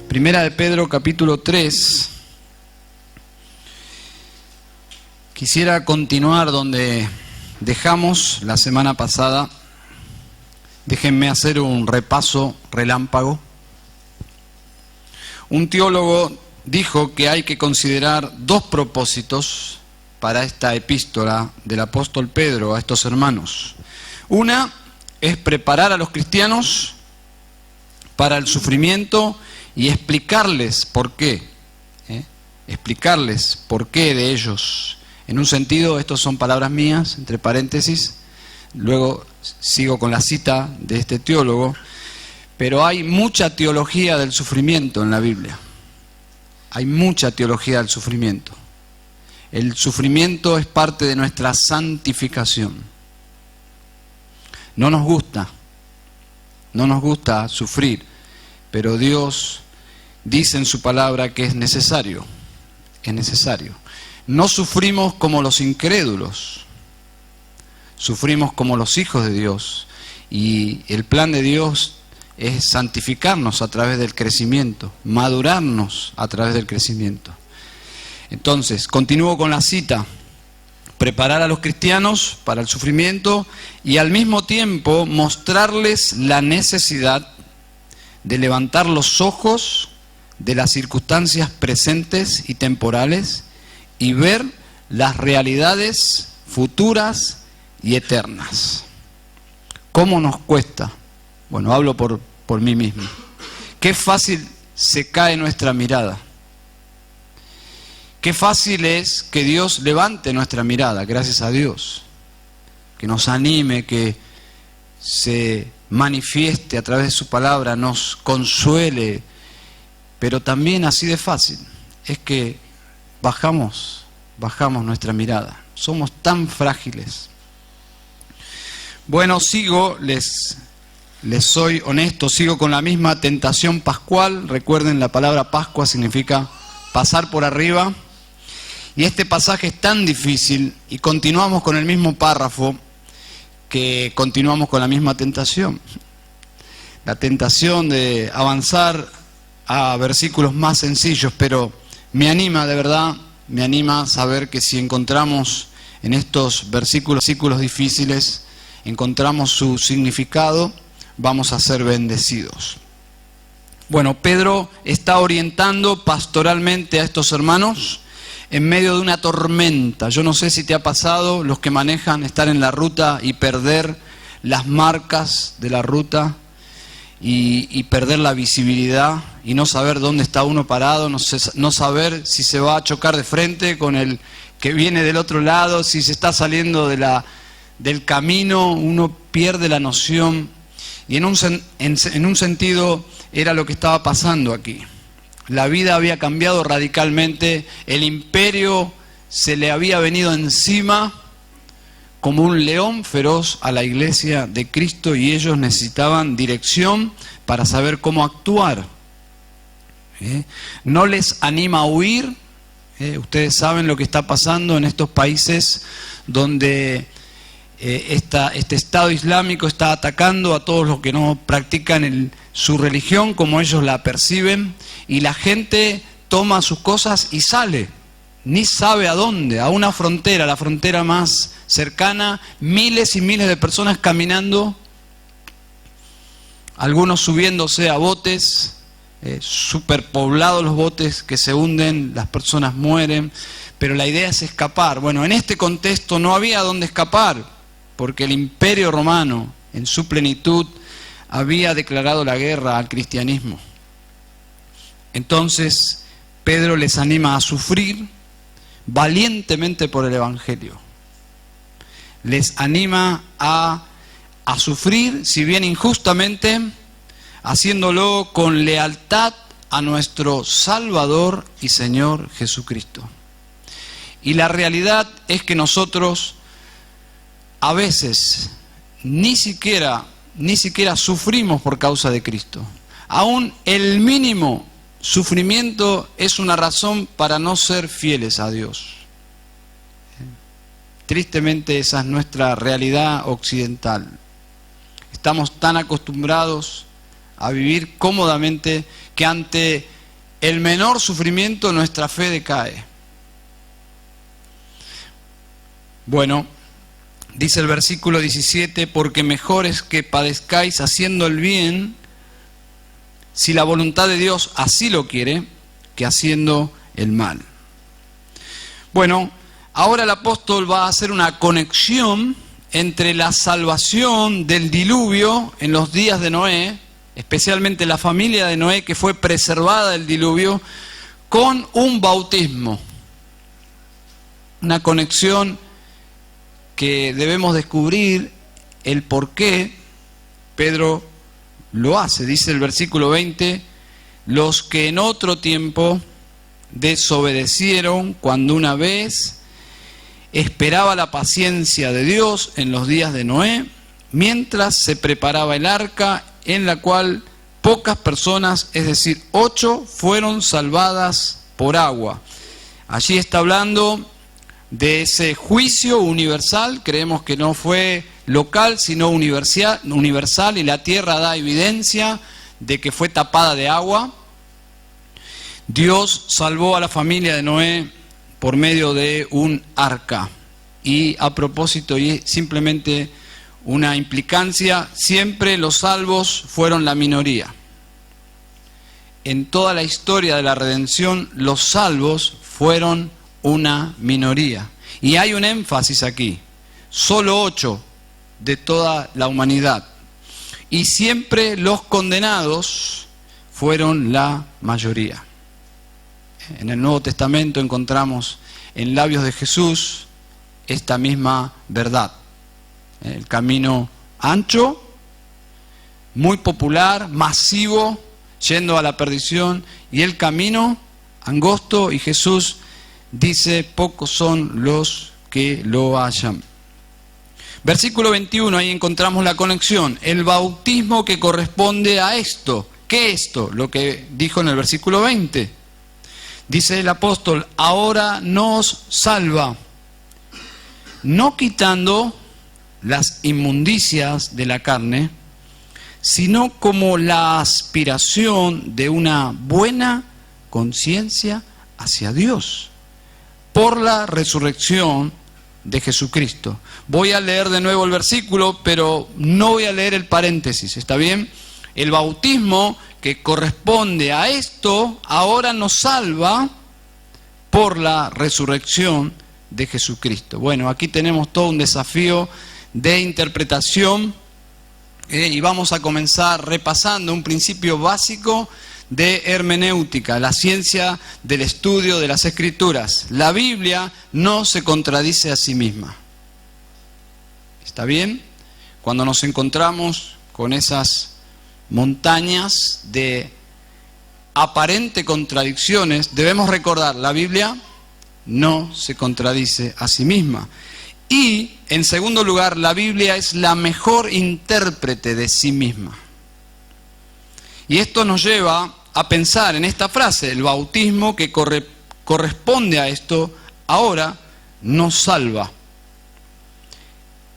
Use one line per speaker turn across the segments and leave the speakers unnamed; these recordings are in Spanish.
Primera de Pedro, capítulo 3. Quisiera continuar donde dejamos la semana pasada. Déjenme hacer un repaso relámpago. Un teólogo dijo que hay que considerar dos propósitos para esta epístola del apóstol Pedro a estos hermanos. Una es preparar a los cristianos para el sufrimiento y explicarles por qué. Explicarles por qué de ellos. En un sentido, estas son palabras mías, entre paréntesis, luego sigo con la cita de este teólogo, pero hay mucha teología del sufrimiento en la Biblia. Hay mucha teología del sufrimiento. El sufrimiento es parte de nuestra santificación. No nos gusta sufrir, pero Dios dice en su palabra que es necesario. Es necesario. No sufrimos como los incrédulos, sufrimos como los hijos de Dios. Y el plan de Dios es santificarnos a través del crecimiento, madurarnos a través del crecimiento. Entonces, continúo con la cita. Preparar a los cristianos para el sufrimiento y al mismo tiempo mostrarles la necesidad de levantar los ojos de las circunstancias presentes y temporales y ver las realidades futuras y eternas. ¿Cómo nos cuesta? Bueno, hablo por mí mismo. Qué fácil se cae nuestra mirada. Qué fácil es que Dios levante nuestra mirada, gracias a Dios. Que nos anime, que se manifieste a través de su palabra, nos consuele. Pero también así de fácil es que bajamos nuestra mirada. Somos tan frágiles. Bueno, les soy honesto, sigo con la misma tentación pascual. Recuerden, la palabra Pascua significa pasar por arriba. Y este pasaje es tan difícil y continuamos con el mismo párrafo que continuamos con la misma tentación. La tentación de avanzar a versículos más sencillos, pero me anima, de verdad, me anima saber que si encontramos en estos versículos difíciles, encontramos su significado, vamos a ser bendecidos. Bueno, Pedro está orientando pastoralmente a estos hermanos en medio de una tormenta. Yo no sé si te ha pasado, los que manejan, estar en la ruta y perder las marcas de la ruta y perder la visibilidad y no saber dónde está uno parado, no saber si se va a chocar de frente con el que viene del otro lado, si se está saliendo del camino, uno pierde la noción. Y en un sentido era lo que estaba pasando aquí. La vida había cambiado radicalmente, el imperio se le había venido encima como un león feroz a la iglesia de Cristo y ellos necesitaban dirección para saber cómo actuar. No les anima a huir. Ustedes saben lo que está pasando en estos países donde este Estado Islámico está atacando a todos los que no practican su religión como ellos la perciben, y la gente toma sus cosas y sale, ni sabe a dónde, a una frontera, la frontera más cercana, miles y miles de personas caminando, algunos subiéndose a botes, superpoblados los botes que se hunden, las personas mueren, pero la idea es escapar. Bueno, en este contexto no había dónde escapar, porque el Imperio Romano, en su plenitud, había declarado la guerra al cristianismo. Entonces, Pedro les anima a sufrir valientemente por el Evangelio. Les anima a sufrir, si bien injustamente, haciéndolo con lealtad a nuestro Salvador y Señor Jesucristo. Y la realidad es que nosotros a veces ni siquiera sufrimos por causa de Cristo. Aún el mínimo sufrimiento es una razón para no ser fieles a Dios. Tristemente esa es nuestra realidad occidental. Estamos tan acostumbrados a vivir cómodamente que que ante el menor sufrimiento nuestra fe decae. Bueno, dice el versículo 17, porque mejor es que padezcáis haciendo el bien, si la voluntad de Dios así lo quiere, que haciendo el mal. Bueno, ahora el apóstol va a hacer una conexión entre la salvación del diluvio en los días de Noé, especialmente la familia de Noé que fue preservada del diluvio, con un bautismo. Una conexión que debemos descubrir el por qué Pedro lo hace. Dice el versículo 20, los que en otro tiempo desobedecieron cuando una vez esperaba la paciencia de Dios en los días de Noé, mientras se preparaba el arca, en la cual pocas personas, es decir, 8, fueron salvadas por agua. Allí está hablando de ese juicio universal. Creemos que no fue local, sino universal, y la tierra da evidencia de que fue tapada de agua. Dios salvó a la familia de Noé por medio de un arca. Y a propósito, y simplemente una implicancia, siempre los salvos fueron la minoría. En toda la historia de la redención, los salvos fueron una minoría. Y hay un énfasis aquí, solo 8 de toda la humanidad. Y siempre los condenados fueron la mayoría. En el Nuevo Testamento encontramos en labios de Jesús esta misma verdad. El camino ancho, muy popular, masivo, yendo a la perdición, y el camino angosto, y Jesús dice, pocos son los que lo hallan. Versículo 21, ahí encontramos la conexión. El bautismo que corresponde a esto. ¿Qué esto? Lo que dijo en el versículo 20. Dice el apóstol, ahora nos salva, no quitando las inmundicias de la carne, sino como la aspiración de una buena conciencia hacia Dios, por la resurrección de Jesucristo. Voy a leer de nuevo el versículo, pero no voy a leer el paréntesis, ¿está bien? El bautismo que corresponde a esto ahora nos salva por la resurrección de Jesucristo. Bueno, aquí tenemos todo un desafío de interpretación y vamos a comenzar repasando un principio básico de hermenéutica, la ciencia del estudio de las Escrituras. La Biblia no se contradice a sí misma. ¿Está bien? Cuando nos encontramos con esas montañas de aparente contradicciones, debemos recordar, la Biblia no se contradice a sí misma. Y, en segundo lugar, la Biblia es la mejor intérprete de sí misma. Y esto nos lleva a pensar en esta frase, el bautismo que corresponde a esto, ahora nos salva.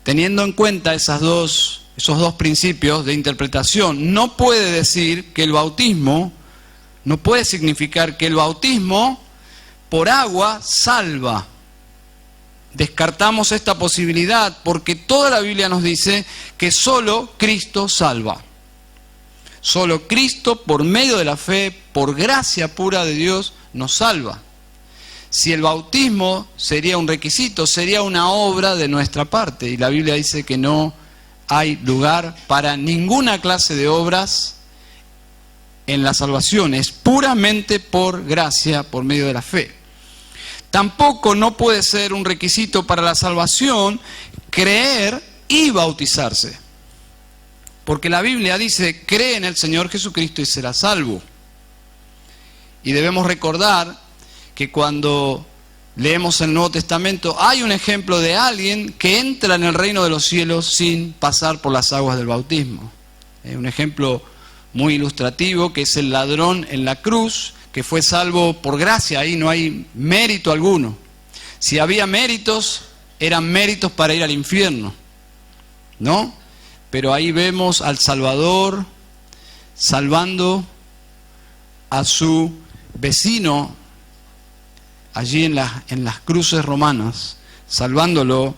Teniendo en cuenta esos dos principios de interpretación, no puede decir que el bautismo, no puede significar que el bautismo por agua salva. Descartamos esta posibilidad porque toda la Biblia nos dice que solo Cristo salva. Solo Cristo, por medio de la fe, por gracia pura de Dios, nos salva. Si el bautismo sería un requisito, sería una obra de nuestra parte. Y la Biblia dice que no hay lugar para ninguna clase de obras en la salvación. Es puramente por gracia, por medio de la fe. Tampoco no puede ser un requisito para la salvación creer y bautizarse. Porque la Biblia dice, cree en el Señor Jesucristo y serás salvo. Y debemos recordar que cuando leemos el Nuevo Testamento, hay un ejemplo de alguien que entra en el reino de los cielos sin pasar por las aguas del bautismo. Un ejemplo muy ilustrativo, que es el ladrón en la cruz, que fue salvo por gracia. Ahí no hay mérito alguno. Si había méritos, eran méritos para ir al infierno, ¿no? Pero ahí vemos al Salvador salvando a su vecino allí en las cruces romanas, salvándolo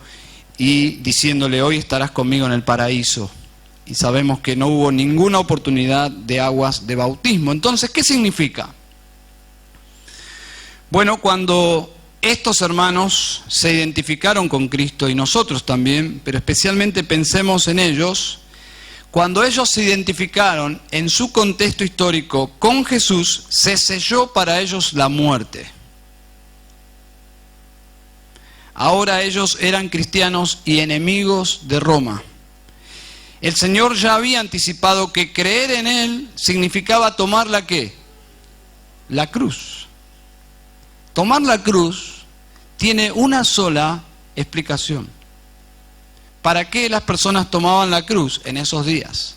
y diciéndole: hoy estarás conmigo en el paraíso. Y sabemos que no hubo ninguna oportunidad de aguas de bautismo. Entonces, ¿qué significa? Bueno, cuando estos hermanos se identificaron con Cristo, y nosotros también, pero especialmente pensemos en ellos, cuando ellos se identificaron en su contexto histórico con Jesús, se selló para ellos la muerte. Ahora ellos eran cristianos y enemigos de Roma. El Señor ya había anticipado que creer en Él significaba tomar ¿la qué? La cruz. Tomar la cruz tiene una sola explicación. ¿Para qué las personas tomaban la cruz en esos días?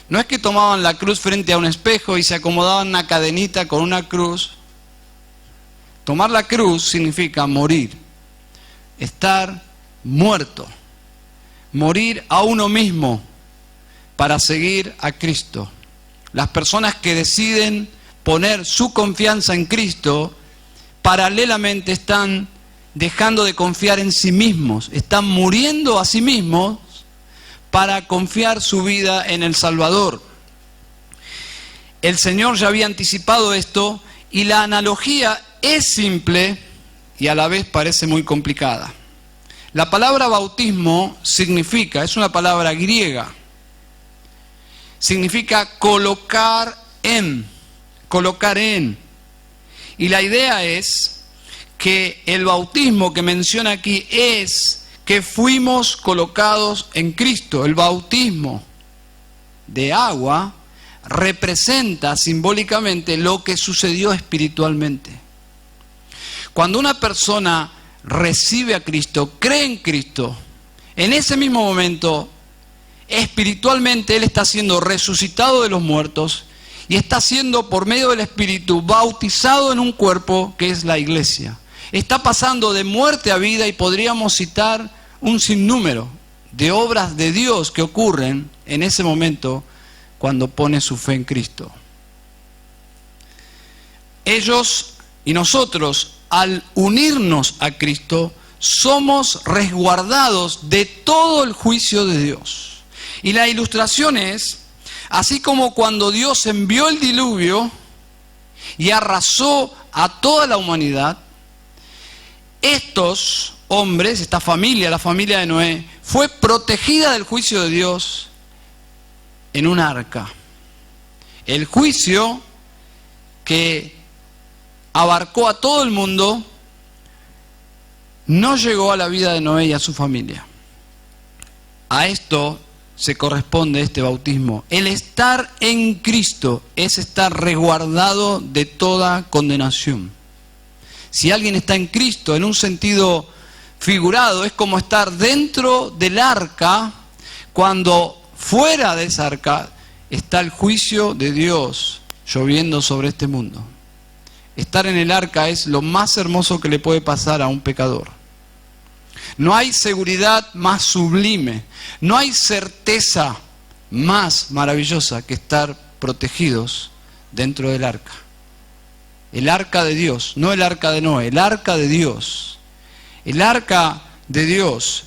No es que tomaban la cruz frente a un espejo y se acomodaban una cadenita con una cruz. Tomar la cruz significa morir, estar muerto, morir a uno mismo para seguir a Cristo. Las personas que deciden poner su confianza en Cristo, paralelamente están dejando de confiar en sí mismos, están muriendo a sí mismos para confiar su vida en el Salvador. El Señor ya había anticipado esto, y la analogía es simple y a la vez parece muy complicada. La palabra bautismo significa, es una palabra griega, significa colocar en. Y la idea es que el bautismo que menciona aquí es que fuimos colocados en Cristo. El bautismo de agua representa simbólicamente lo que sucedió espiritualmente. Cuando una persona recibe a Cristo, cree en Cristo, en ese mismo momento, espiritualmente él está siendo resucitado de los muertos y está siendo, por medio del Espíritu, bautizado en un cuerpo que es la iglesia. Está pasando de muerte a vida, y podríamos citar un sinnúmero de obras de Dios que ocurren en ese momento cuando pone su fe en Cristo. Ellos y nosotros, al unirnos a Cristo, somos resguardados de todo el juicio de Dios. Y la ilustración es, así como cuando Dios envió el diluvio y arrasó a toda la humanidad, estos hombres, esta familia, la familia de Noé, fue protegida del juicio de Dios en un arca. El juicio que abarcó a todo el mundo no llegó a la vida de Noé y a su familia. A esto se corresponde este bautismo. El estar en Cristo es estar resguardado de toda condenación. Si alguien está en Cristo, en un sentido figurado, es como estar dentro del arca, cuando fuera de esa arca está el juicio de Dios lloviendo sobre este mundo. Estar en el arca es lo más hermoso que le puede pasar a un pecador. No hay seguridad más sublime, no hay certeza más maravillosa que estar protegidos dentro del arca. El arca de Dios, no el arca de Noé, el arca de Dios. El arca de Dios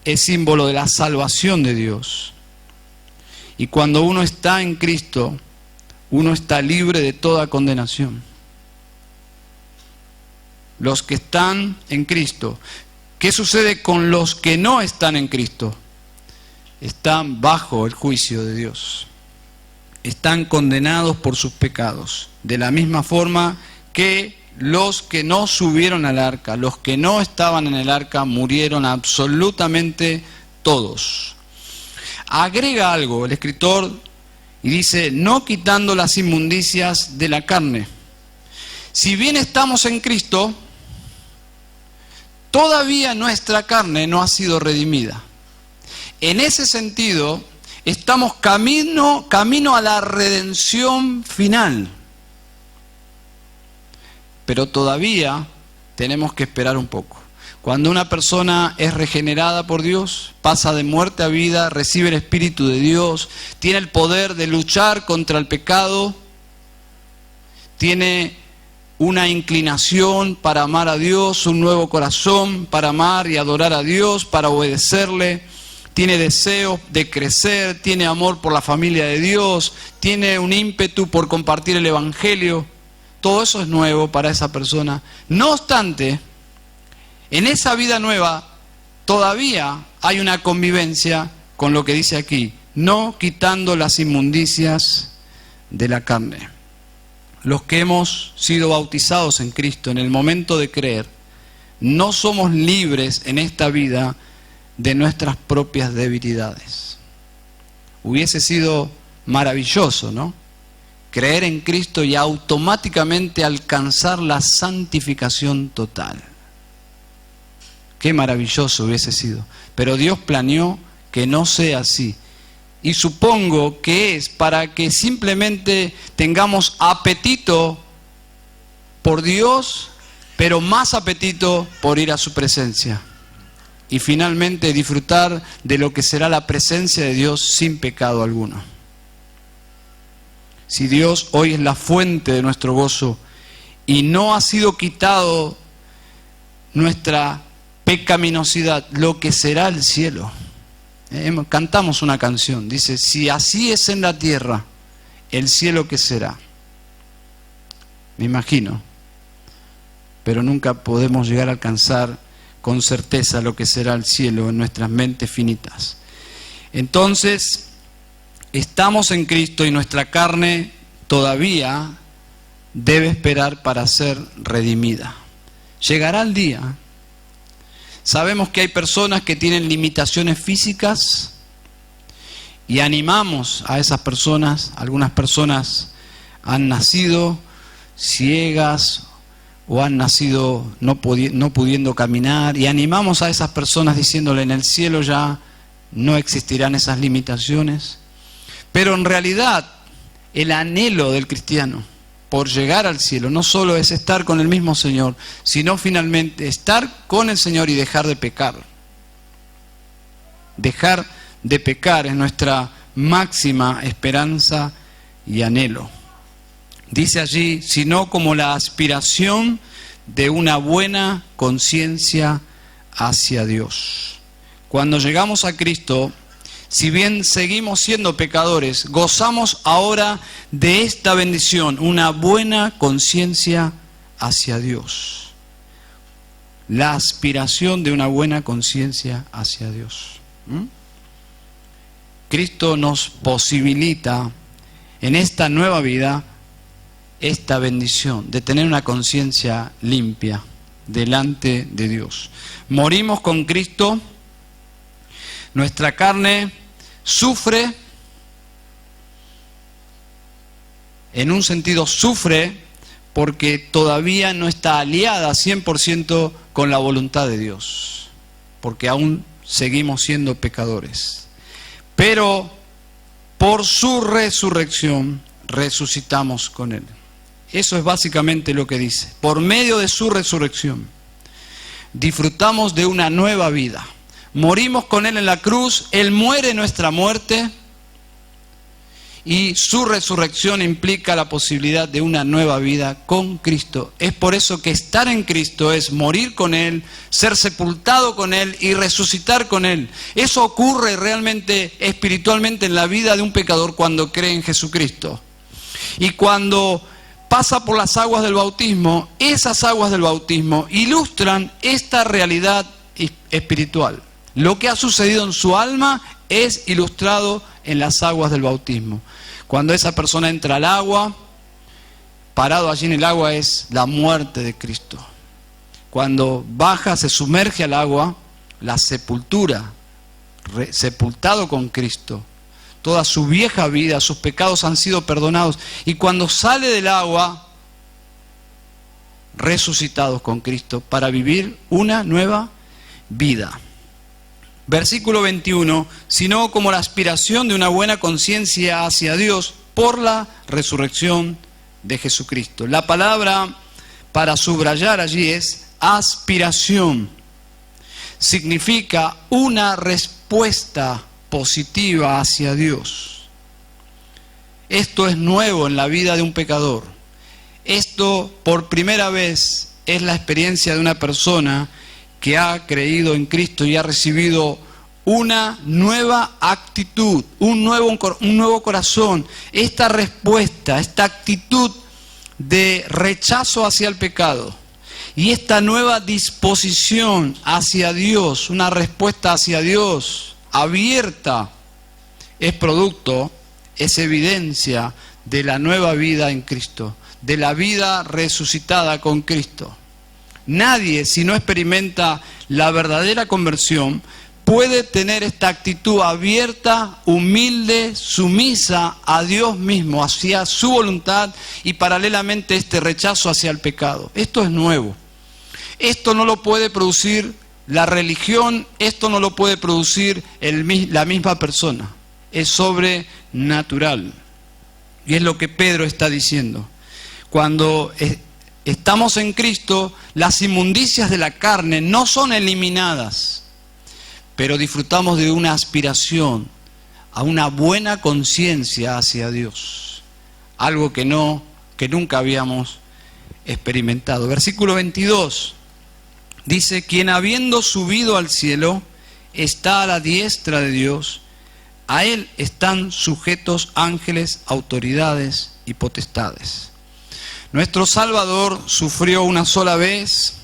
es símbolo de la salvación de Dios. Y cuando uno está en Cristo, uno está libre de toda condenación. Los que están en Cristo. ¿Qué sucede con los que no están en Cristo? Están bajo el juicio de Dios. Están condenados por sus pecados. De la misma forma que los que no subieron al arca, los que no estaban en el arca, murieron absolutamente todos. Agrega algo el escritor y dice: no quitando las inmundicias de la carne. Si bien estamos en Cristo, todavía nuestra carne no ha sido redimida. En ese sentido, estamos camino a la redención final. Pero todavía tenemos que esperar un poco. Cuando una persona es regenerada por Dios, pasa de muerte a vida, recibe el Espíritu de Dios, tiene el poder de luchar contra el pecado, tiene una inclinación para amar a Dios, un nuevo corazón para amar y adorar a Dios, para obedecerle, tiene deseo de crecer, tiene amor por la familia de Dios, tiene un ímpetu por compartir el Evangelio. Todo eso es nuevo para esa persona. No obstante, en esa vida nueva todavía hay una convivencia con lo que dice aquí, no quitando las inmundicias de la carne. Los que hemos sido bautizados en Cristo en el momento de creer, no somos libres en esta vida de nuestras propias debilidades. Hubiese sido maravilloso, ¿no? Creer en Cristo y automáticamente alcanzar la santificación total. Qué maravilloso hubiese sido. Pero Dios planeó que no sea así. Y supongo que es para que simplemente tengamos apetito por Dios, pero más apetito por ir a su presencia. Y finalmente disfrutar de lo que será la presencia de Dios sin pecado alguno. Si Dios hoy es la fuente de nuestro gozo y no ha sido quitado nuestra pecaminosidad, lo que será el cielo. Cantamos una canción, dice, si así es en la tierra, el cielo ¿qué será? Me imagino, pero nunca podemos llegar a alcanzar con certeza lo que será el cielo en nuestras mentes finitas. Entonces, estamos en Cristo y nuestra carne todavía debe esperar para ser redimida. Llegará el día. Sabemos que hay personas que tienen limitaciones físicas y animamos a esas personas. Algunas personas han nacido ciegas o han nacido no pudiendo caminar, y animamos a esas personas diciéndole, en el cielo ya no existirán esas limitaciones. Pero en realidad el anhelo del cristiano por llegar al cielo no solo es estar con el mismo Señor, sino finalmente estar con el Señor y dejar de pecar. Dejar de pecar es nuestra máxima esperanza y anhelo. Dice allí, sino como la aspiración de una buena conciencia hacia Dios. Cuando llegamos a Cristo, si bien seguimos siendo pecadores, gozamos ahora de esta bendición, una buena conciencia hacia Dios. La aspiración de una buena conciencia hacia Dios. Cristo nos posibilita en esta nueva vida esta bendición de tener una conciencia limpia delante de Dios. Morimos con Cristo, nuestra carne sufre, en un sentido sufre, porque todavía no está aliada 100% con la voluntad de Dios, porque aún seguimos siendo pecadores. Pero por su resurrección resucitamos con Él. Eso es básicamente lo que dice. Por medio de su resurrección disfrutamos de una nueva vida. Morimos con Él en la cruz, Él muere nuestra muerte y su resurrección implica la posibilidad de una nueva vida con Cristo. Es por eso que estar en Cristo es morir con Él, ser sepultado con Él y resucitar con Él. Eso ocurre realmente espiritualmente en la vida de un pecador cuando cree en Jesucristo. Y cuando pasa por las aguas del bautismo, esas aguas del bautismo ilustran esta realidad espiritual. Lo que ha sucedido en su alma es ilustrado en las aguas del bautismo. Cuando esa persona entra al agua, parado allí en el agua es la muerte de Cristo. Cuando baja, se sumerge al agua, la sepultura, sepultado con Cristo. Toda su vieja vida, sus pecados han sido perdonados. Y cuando sale del agua, resucitados con Cristo para vivir una nueva vida. Versículo 21, sino como la aspiración de una buena conciencia hacia Dios por la resurrección de Jesucristo. La palabra para subrayar allí es aspiración. Significa una respuesta positiva hacia Dios. Esto es nuevo en la vida de un pecador. Esto por primera vez es la experiencia de una persona que ha creído en Cristo y ha recibido una nueva actitud, un nuevo corazón. Esta respuesta, esta actitud de rechazo hacia el pecado y esta nueva disposición hacia Dios, una respuesta hacia Dios abierta, es producto, es evidencia de la nueva vida en Cristo, de la vida resucitada con Cristo. Nadie, si no experimenta la verdadera conversión, puede tener esta actitud abierta, humilde, sumisa a Dios mismo, hacia su voluntad, y paralelamente este rechazo hacia el pecado. Esto es nuevo. Esto no lo puede producir la religión, esto no lo puede producir la misma persona. Es sobrenatural. Y es lo que Pedro está diciendo. Cuando estamos en Cristo, las inmundicias de la carne no son eliminadas, pero disfrutamos de una aspiración a una buena conciencia hacia Dios, algo que nunca habíamos experimentado. Versículo 22 dice: quien habiendo subido al cielo está a la diestra de Dios, a él están sujetos ángeles, autoridades y potestades. Nuestro Salvador sufrió una sola vez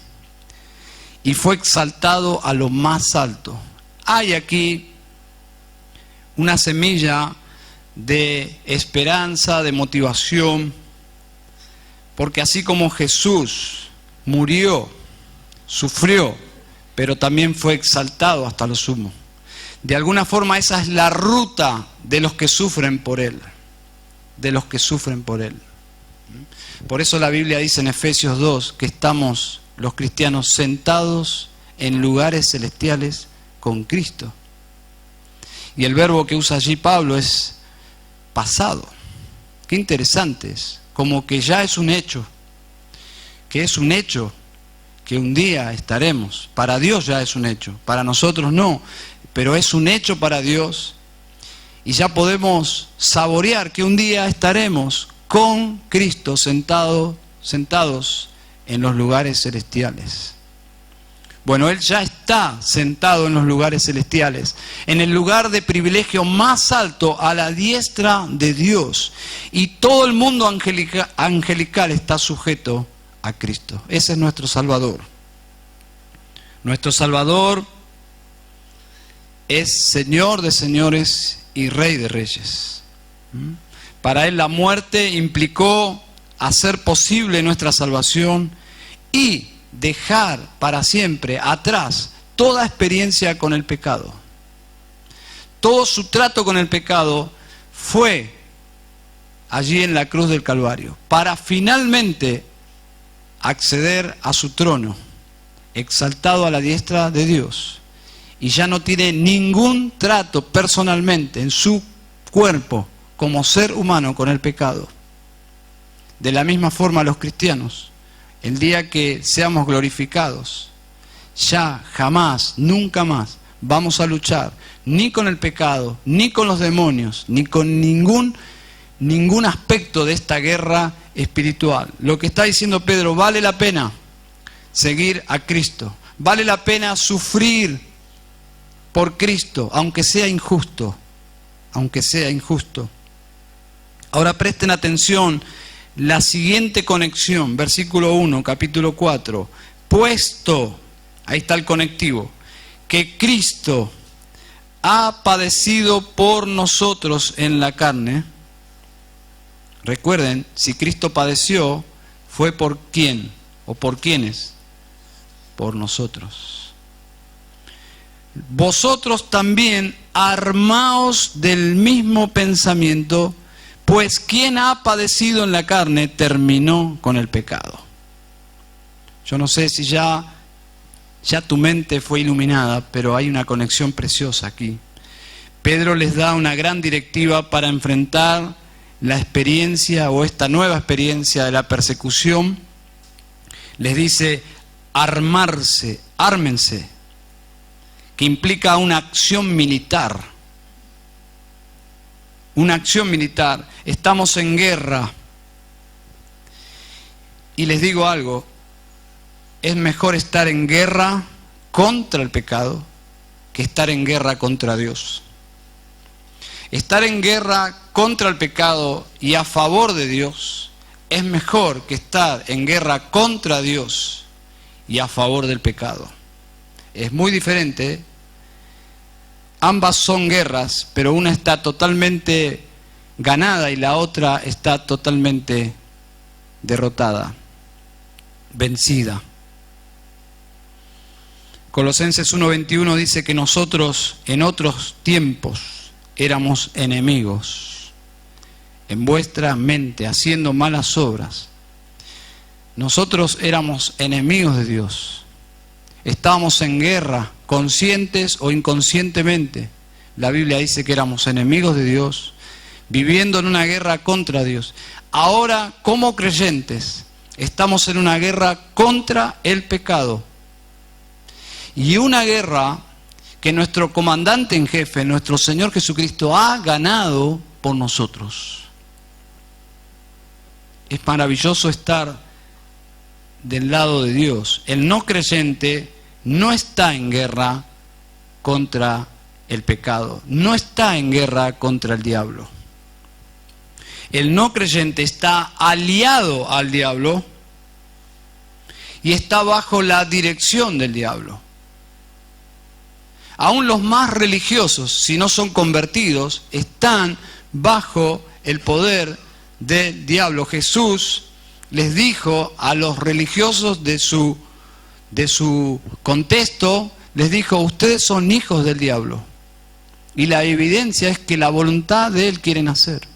y fue exaltado a lo más alto. Hay aquí una semilla de esperanza, de motivación, porque así como Jesús murió, sufrió, pero también fue exaltado hasta lo sumo. De alguna forma esa es la ruta de los que sufren por Él, de los que sufren por Él. Por eso la Biblia dice en Efesios 2 que estamos los cristianos sentados en lugares celestiales con Cristo. Y el verbo que usa allí Pablo es pasado. Qué interesante es, como que ya es un hecho, que es un hecho que un día estaremos. Para Dios ya es un hecho, para nosotros no, pero es un hecho para Dios. Y ya podemos saborear que un día estaremos con Cristo sentados en los lugares celestiales. Bueno, Él ya está sentado en los lugares celestiales, en el lugar de privilegio más alto, a la diestra de Dios. Y todo el mundo angelical está sujeto a Cristo. Ese es nuestro Salvador. Nuestro Salvador es Señor de señores y Rey de reyes. Para Él la muerte implicó hacer posible nuestra salvación y dejar para siempre atrás toda experiencia con el pecado. Todo su trato con el pecado fue allí en la cruz del Calvario, para finalmente acceder a su trono, exaltado a la diestra de Dios, y ya no tiene ningún trato personalmente en su cuerpo como ser humano con el pecado. De la misma forma los cristianos, el día que seamos glorificados, ya jamás, nunca más vamos a luchar ni con el pecado, ni con los demonios, ni con ningún aspecto de esta guerra espiritual. Lo que está diciendo Pedro, vale la pena seguir a Cristo, vale la pena sufrir por Cristo, aunque sea injusto, aunque sea injusto. Ahora presten atención, la siguiente conexión, versículo 1, capítulo 4, puesto, ahí está el conectivo, que Cristo ha padecido por nosotros en la carne. Recuerden, si Cristo padeció, ¿fue por quién? ¿O por quiénes? Por nosotros. Vosotros también armaos del mismo pensamiento, pues quien ha padecido en la carne terminó con el pecado. Yo no sé si ya tu mente fue iluminada, pero hay una conexión preciosa aquí. Pedro les da una gran directiva para enfrentar la experiencia o esta nueva experiencia de la persecución. Les dice armarse, ármense, que implica una acción militar. Una acción militar. Estamos en guerra. Y les digo algo, es mejor estar en guerra contra el pecado que estar en guerra contra Dios. Estar en guerra contra el pecado y a favor de Dios es mejor que estar en guerra contra Dios y a favor del pecado. Es muy diferente. Ambas son guerras, pero una está totalmente ganada y la otra está totalmente derrotada, vencida. Colosenses 1:21 dice que nosotros en otros tiempos éramos enemigos en vuestra mente, haciendo malas obras. Nosotros éramos enemigos de Dios. Estábamos en guerra, conscientes o inconscientemente. La Biblia dice que éramos enemigos de Dios, viviendo en una guerra contra Dios. Ahora, como creyentes, estamos en una guerra contra el pecado. Y una guerra que nuestro comandante en jefe, nuestro Señor Jesucristo, ha ganado por nosotros. Es maravilloso estar del lado de Dios. El no creyente no está en guerra contra el pecado, no está en guerra contra el diablo. El no creyente está aliado al diablo y está bajo la dirección del diablo. Aún los más religiosos, si no son convertidos, están bajo el poder del diablo. Jesús les dijo a los religiosos de su contexto, les dijo: ustedes son hijos del diablo. Y la evidencia es que la voluntad de él quieren hacer.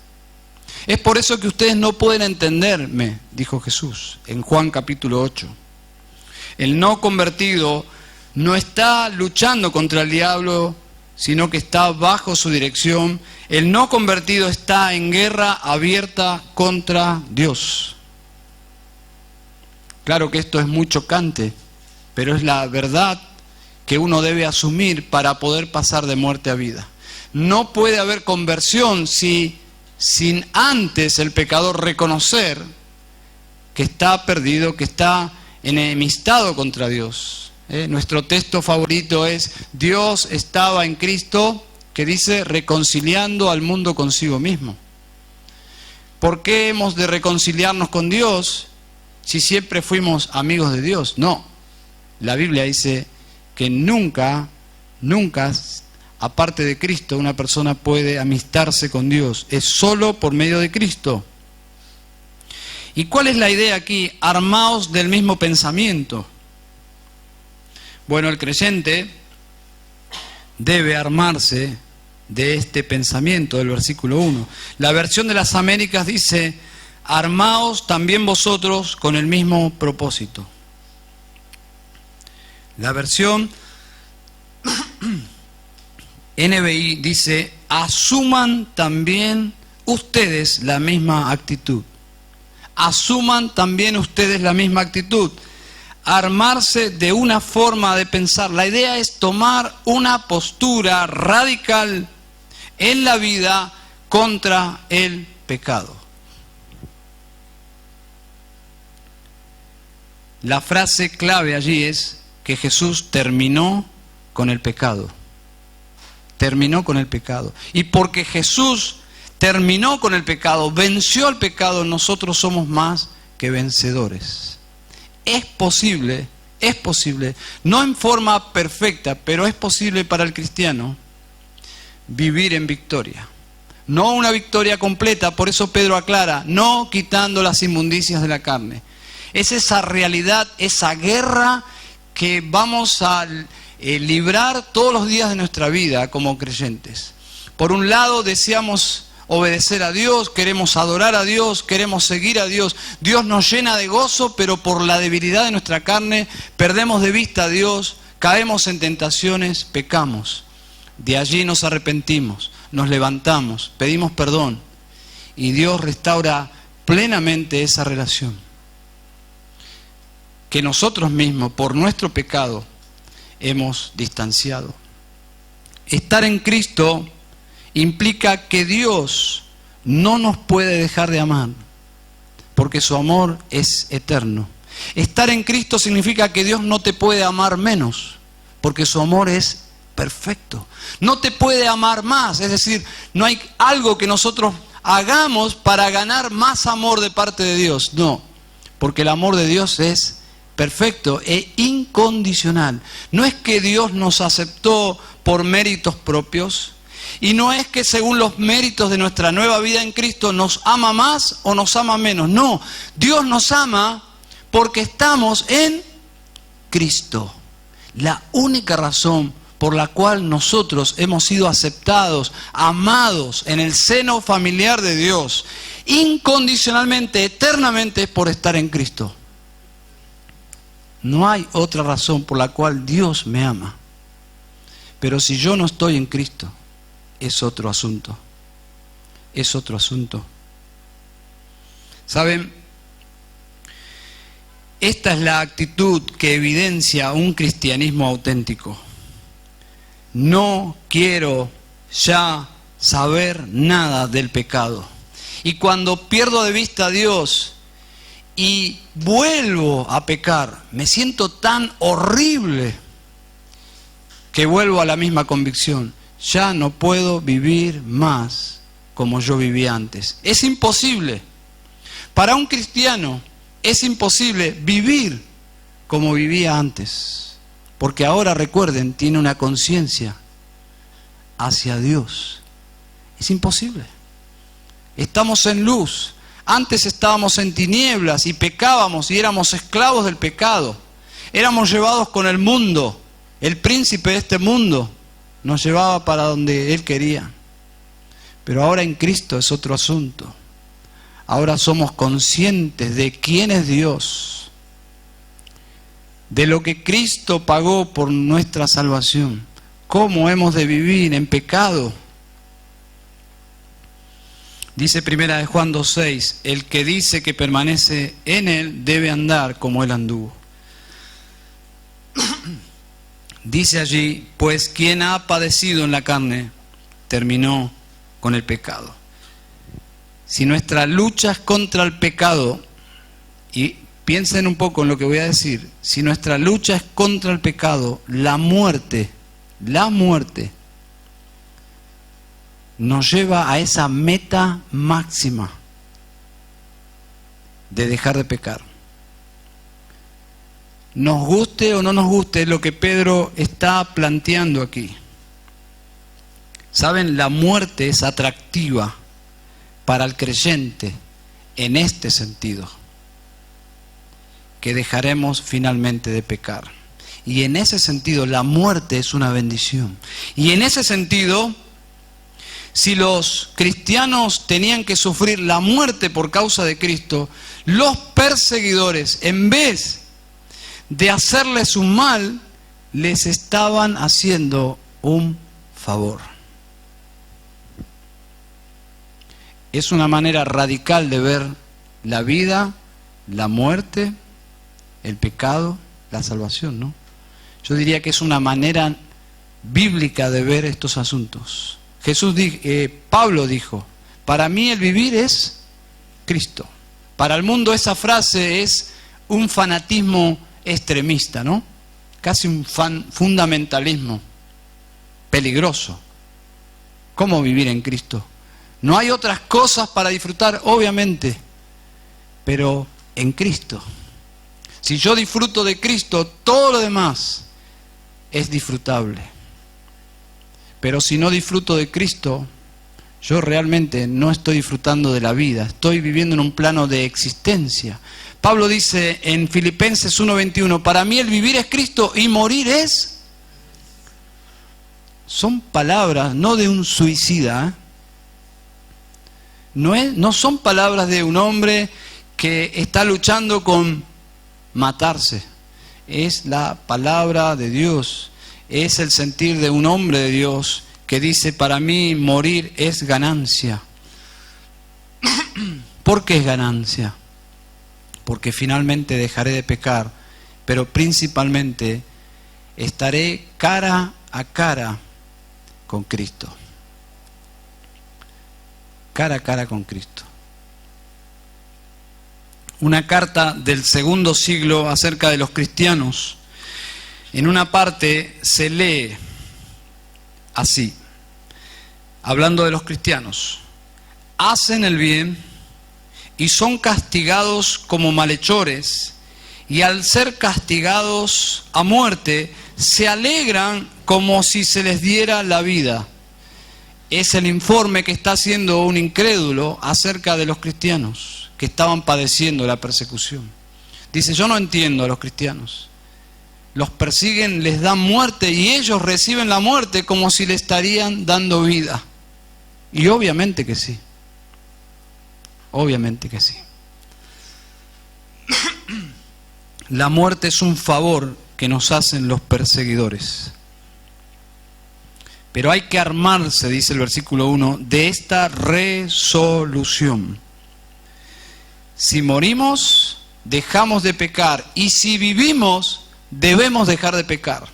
Es por eso que ustedes no pueden entenderme, dijo Jesús en Juan capítulo 8. El no convertido no está luchando contra el diablo, sino que está bajo su dirección. El no convertido está en guerra abierta contra Dios. Claro que esto es muy chocante, pero es la verdad que uno debe asumir para poder pasar de muerte a vida. No puede haber conversión sin antes el pecador reconocer que está perdido, que está enemistado contra Dios. Nuestro texto favorito es: Dios estaba en Cristo, que dice, reconciliando al mundo consigo mismo. ¿Por qué hemos de reconciliarnos con Dios si siempre fuimos amigos de Dios? No, la Biblia dice que nunca, aparte de Cristo, una persona puede amistarse con Dios. Es solo por medio de Cristo. ¿Y cuál es la idea aquí? Armaos del mismo pensamiento. Bueno, el creyente debe armarse de este pensamiento del versículo 1. La versión de las Américas dice: armaos también vosotros con el mismo propósito. La versión NBI dice: asuman también ustedes la misma actitud. Asuman también ustedes la misma actitud. Armarse de una forma de pensar. La idea es tomar una postura radical en la vida contra el pecado. La frase clave allí es que Jesús terminó con el pecado. Terminó con el pecado. Y porque Jesús terminó con el pecado, venció al pecado, nosotros somos más que vencedores. Es posible, no en forma perfecta, pero es posible para el cristiano vivir en victoria. No una victoria completa, por eso Pedro aclara: no quitando las inmundicias de la carne. Es esa realidad, esa guerra que vamos a librar todos los días de nuestra vida como creyentes. Por un lado, deseamos obedecer a Dios, queremos adorar a Dios, queremos seguir a Dios. Dios nos llena de gozo, pero por la debilidad de nuestra carne perdemos de vista a Dios, caemos en tentaciones, pecamos. De allí nos arrepentimos, nos levantamos, pedimos perdón y Dios restaura plenamente esa relación que nosotros mismos, por nuestro pecado, hemos distanciado. Estar en Cristo implica que Dios no nos puede dejar de amar. ¿Por porque su amor es eterno. Estar en Cristo significa que Dios no te puede amar menos, porque su amor es perfecto. No te puede amar más, es decir, no hay algo que nosotros hagamos para ganar más amor de parte de Dios. No, porque el amor de Dios es perfecto e incondicional. No es que Dios nos aceptó por méritos propios, y no es que según los méritos de nuestra nueva vida en Cristo nos ama más o nos ama menos. No, Dios nos ama porque estamos en Cristo. La única razón por la cual nosotros hemos sido aceptados, amados en el seno familiar de Dios, incondicionalmente, eternamente, es por estar en Cristo. No hay otra razón por la cual Dios me ama. Pero si yo no estoy en Cristo, es otro asunto. Es otro asunto. ¿Saben? Esta es la actitud que evidencia un cristianismo auténtico. No quiero ya saber nada del pecado. Y cuando pierdo de vista a Dios y vuelvo a pecar, me siento tan horrible que vuelvo a la misma convicción. Ya no puedo vivir más como yo vivía antes. Es imposible. Para un cristiano es imposible vivir como vivía antes. Porque ahora, recuerden, tiene una conciencia hacia Dios. Es imposible. Estamos en luz. Antes estábamos en tinieblas y pecábamos y éramos esclavos del pecado. Éramos llevados con el mundo. El príncipe de este mundo nos llevaba para donde él quería. Pero ahora en Cristo es otro asunto. Ahora somos conscientes de quién es Dios, de lo que Cristo pagó por nuestra salvación, cómo hemos de vivir en pecado. Dice 1 Juan 2:6, el que dice que permanece en él debe andar como él anduvo. Dice allí, pues quien ha padecido en la carne terminó con el pecado. Si nuestra lucha es contra el pecado, y piensen un poco en lo que voy a decir, si nuestra lucha es contra el pecado, la muerte nos lleva a esa meta máxima de dejar de pecar. Nos guste o no nos guste lo que Pedro está planteando aquí. Saben, la muerte es atractiva para el creyente en este sentido, que dejaremos finalmente de pecar. Y en ese sentido la muerte es una bendición. Y en ese sentido, si los cristianos tenían que sufrir la muerte por causa de Cristo, los perseguidores, en vez de hacerles un mal, les estaban haciendo un favor. Es una manera radical de ver la vida, la muerte, el pecado, la salvación, ¿no? Yo diría que es una manera bíblica de ver estos asuntos. Pablo dijo, para mí el vivir es Cristo. Para el mundo esa frase es un fanatismo extremista, ¿no? Casi un fundamentalismo peligroso. ¿Cómo vivir en Cristo? No hay otras cosas para disfrutar, obviamente, pero en Cristo. Si yo disfruto de Cristo, todo lo demás es disfrutable. Pero si no disfruto de Cristo, yo realmente no estoy disfrutando de la vida, estoy viviendo en un plano de existencia. Pablo dice en Filipenses 1:21, para mí el vivir es Cristo y morir es... Son palabras no de un suicida, ¿eh? No son palabras de un hombre que está luchando con matarse. Es la palabra de Dios. Es el sentir de un hombre de Dios que dice, para mí morir es ganancia. ¿Por qué es ganancia? Porque finalmente dejaré de pecar, pero principalmente estaré cara a cara con Cristo. Cara a cara con Cristo. una carta del segundo siglo acerca de los cristianos. En una parte se lee así, hablando de los cristianos: hacen el bien y son castigados como malhechores, y al ser castigados a muerte, se alegran como si se les diera la vida. Es el informe que está haciendo un incrédulo acerca de los cristianos que estaban padeciendo la persecución. Dice: yo no entiendo a los cristianos. Los persiguen, les dan muerte y ellos reciben la muerte como si le estarían dando vida. Y obviamente que sí. Obviamente que sí. La muerte es un favor que nos hacen los perseguidores. Pero hay que armarse, dice el versículo 1, de esta resolución. Si morimos, dejamos de pecar. Y si vivimos, debemos dejar de pecar.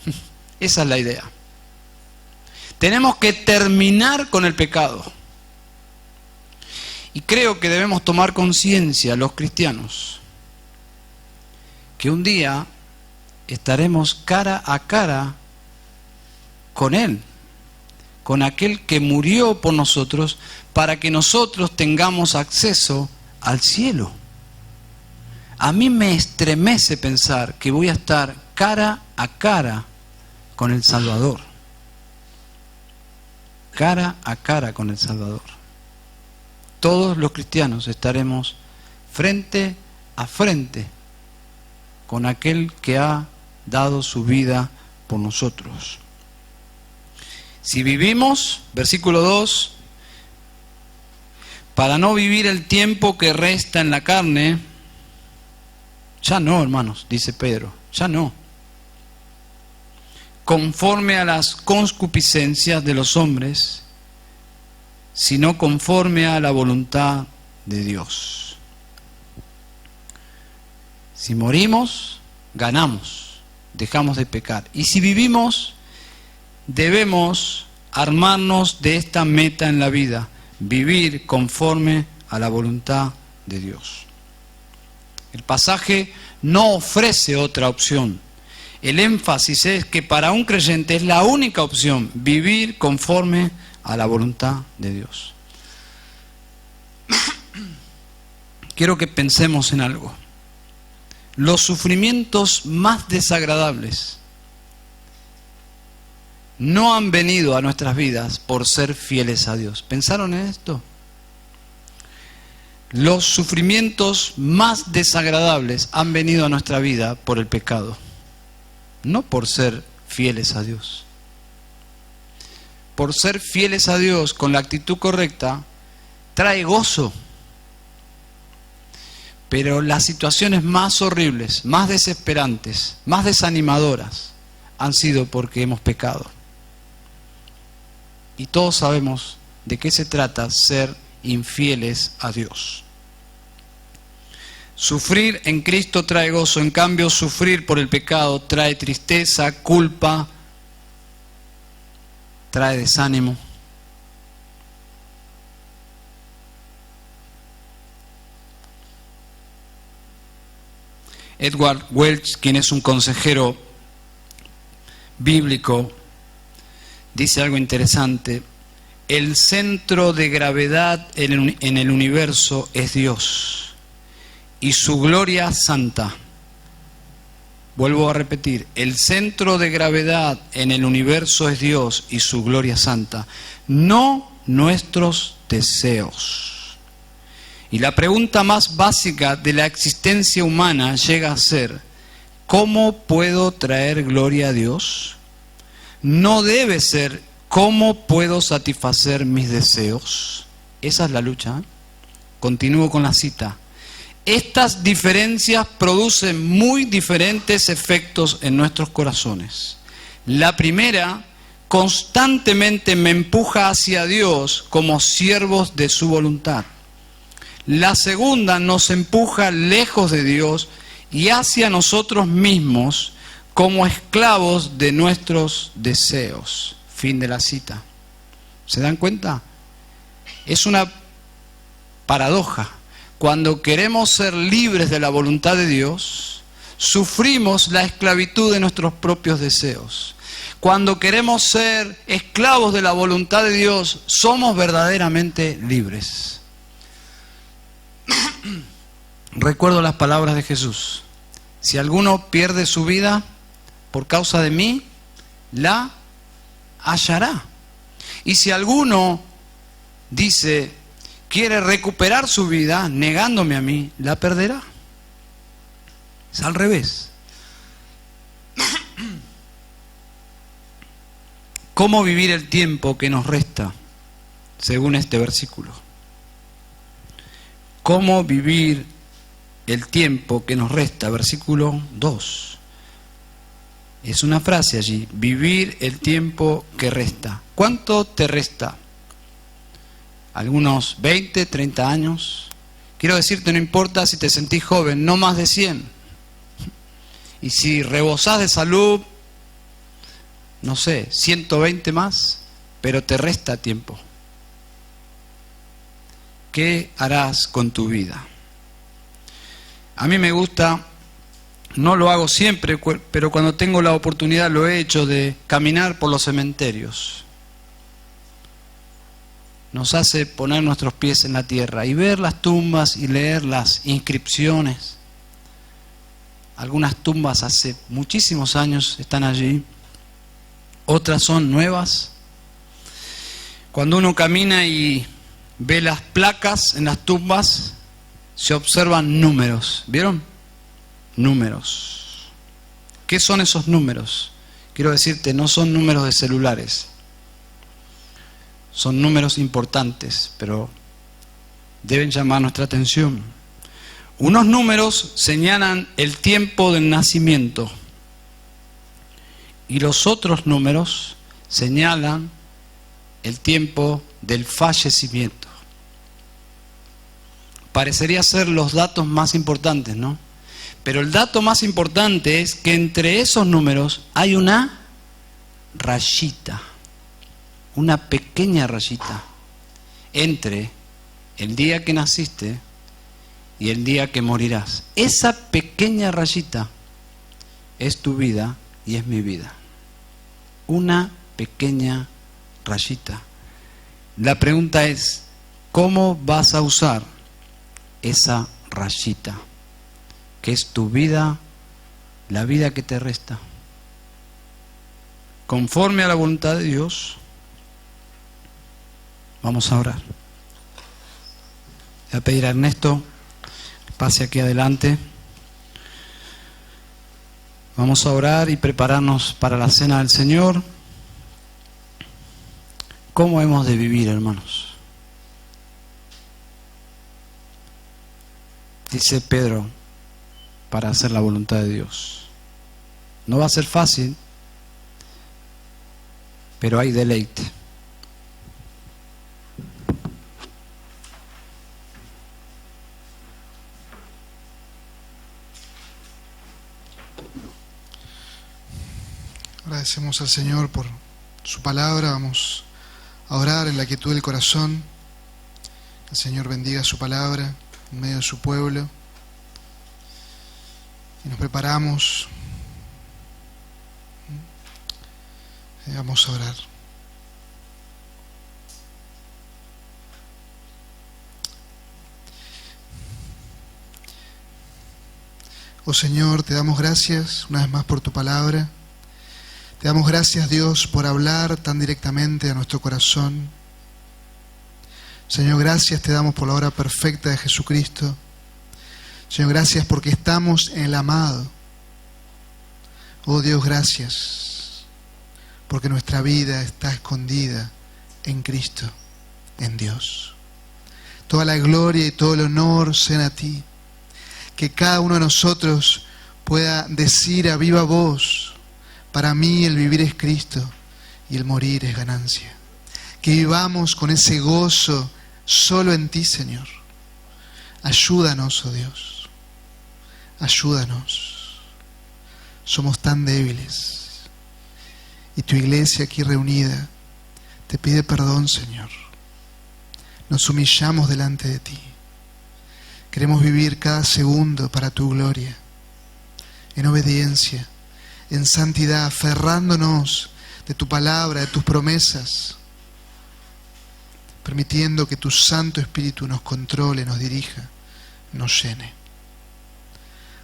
Esa es la idea. Tenemos que terminar con el pecado. Y creo que debemos tomar conciencia, los cristianos, que un día estaremos cara a cara con Él, con aquel que murió por nosotros para que nosotros tengamos acceso al cielo. A mí me estremece pensar que voy a estar cara a cara con el Salvador. Cara a cara con el Salvador. Todos los cristianos estaremos frente a frente con aquel que ha dado su vida por nosotros. Si vivimos, versículo 2, para no vivir el tiempo que resta en la carne, ya no, hermanos, dice Pedro, ya no. Conforme a las concupiscencias de los hombres, sino conforme a la voluntad de Dios. Si morimos, ganamos, dejamos de pecar. Y si vivimos, debemos armarnos de esta meta en la vida: vivir conforme a la voluntad de Dios. El pasaje no ofrece otra opción. El énfasis es que para un creyente es la única opción: vivir conforme a la voluntad de Dios. Quiero que pensemos en algo. Los sufrimientos más desagradables no han venido a nuestras vidas por ser fieles a Dios. ¿Pensaron en esto? Los sufrimientos más desagradables han venido a nuestra vida por el pecado, no por ser fieles a Dios. Por ser fieles a Dios con la actitud correcta, trae gozo. Pero las situaciones más horribles, más desesperantes, más desanimadoras, han sido porque hemos pecado. Y todos sabemos de qué se trata ser infieles a Dios. Sufrir en Cristo trae gozo, en cambio sufrir por el pecado trae tristeza, culpa, trae desánimo. Edward Welch, quien es un consejero bíblico, dice algo interesante: el centro de gravedad en el universo es Dios y su gloria santa. Vuelvo a repetir, el centro de gravedad en el universo es Dios y su gloria santa, no nuestros deseos. Y la pregunta más básica de la existencia humana llega a ser: ¿cómo puedo traer gloria a Dios? No debe ser ¿cómo puedo satisfacer mis deseos? Esa es la lucha. Continúo con la cita. Estas diferencias producen muy diferentes efectos en nuestros corazones. La primera, constantemente me empuja hacia Dios como siervos de su voluntad. La segunda nos empuja lejos de Dios y hacia nosotros mismos como esclavos de nuestros deseos. Fin de la cita. ¿Se dan cuenta? Es una paradoja, cuando queremos ser libres de la voluntad de Dios, sufrimos la esclavitud de nuestros propios deseos. Cuando queremos ser esclavos de la voluntad de Dios, somos verdaderamente libres. Recuerdo las palabras de Jesús: si alguno pierde su vida por causa de mí, la hallará. Y si alguno dice, quiere recuperar su vida negándome a mí, la perderá. Es al revés. ¿Cómo vivir el tiempo que nos resta? Según este versículo. ¿Cómo vivir el tiempo que nos resta? Versículo 2. Es una frase allí: vivir el tiempo que resta. ¿Cuánto te resta? Algunos 20, 30 años. Quiero decirte, no importa si te sentís joven, no más de 100. Y si rebosás de salud, no sé, 120 más, pero te resta tiempo. ¿Qué harás con tu vida? A mí me gusta, no lo hago siempre, pero cuando tengo la oportunidad lo he hecho, de caminar por los cementerios. Nos hace poner nuestros pies en la tierra y ver las tumbas y leer las inscripciones. Algunas tumbas hace muchísimos años están allí, otras son nuevas. Cuando uno camina y ve las placas en las tumbas, se observan números. ¿Vieron? Números. ¿Qué son esos números? Quiero decirte, no son números de celulares. Son números importantes, pero deben llamar nuestra atención. Unos números señalan el tiempo del nacimiento y los otros números señalan el tiempo del fallecimiento. Parecería ser los datos más importantes, ¿no? Pero el dato más importante es que entre esos números hay una rayita, una pequeña rayita entre el día que naciste y el día que morirás. Esa pequeña rayita es tu vida y es mi vida. Una pequeña rayita. La pregunta es, ¿cómo vas a usar esa rayita? Que es tu vida, la vida que te resta. Conforme a la voluntad de Dios, vamos a orar. Voy a pedir a Ernesto pase aquí adelante. Vamos a orar y prepararnos para la cena del Señor. ¿Cómo hemos de vivir, hermanos? Dice Pedro, para hacer la voluntad de Dios. No va a ser fácil, pero hay deleite.
Agradecemos al Señor por su palabra. Vamos a orar en la quietud del corazón. Que el Señor bendiga su palabra en medio de su pueblo. Y nos preparamos. Vamos a orar. Oh Señor, te damos gracias una vez más por tu palabra. Te damos gracias, Dios, por hablar tan directamente a nuestro corazón. Señor, gracias te damos por la obra perfecta de Jesucristo. Señor, gracias porque estamos en el amado. Oh Dios, gracias porque nuestra vida está escondida en Cristo, en Dios. Toda la gloria y todo el honor sean a ti. Que cada uno de nosotros pueda decir a viva voz: para mí el vivir es Cristo y el morir es ganancia. Que vivamos con ese gozo solo en ti, Señor. Ayúdanos, oh Dios. Ayúdanos. Somos tan débiles. Y tu iglesia aquí reunida te pide perdón, Señor. Nos humillamos delante de ti. Queremos vivir cada segundo para tu gloria, en obediencia, en santidad, aferrándonos de tu palabra, de tus promesas, permitiendo que tu Santo Espíritu nos controle, nos dirija, nos llene.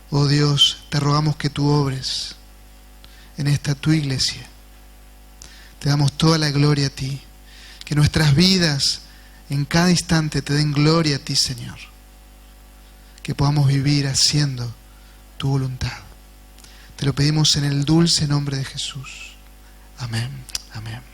Oh Dios, te rogamos que tú obres en esta tu iglesia. Te damos toda la gloria a ti, que nuestras vidas en cada instante te den gloria a ti, Señor, que podamos vivir haciendo tu voluntad. Te lo pedimos en el dulce nombre de Jesús. Amén. Amén.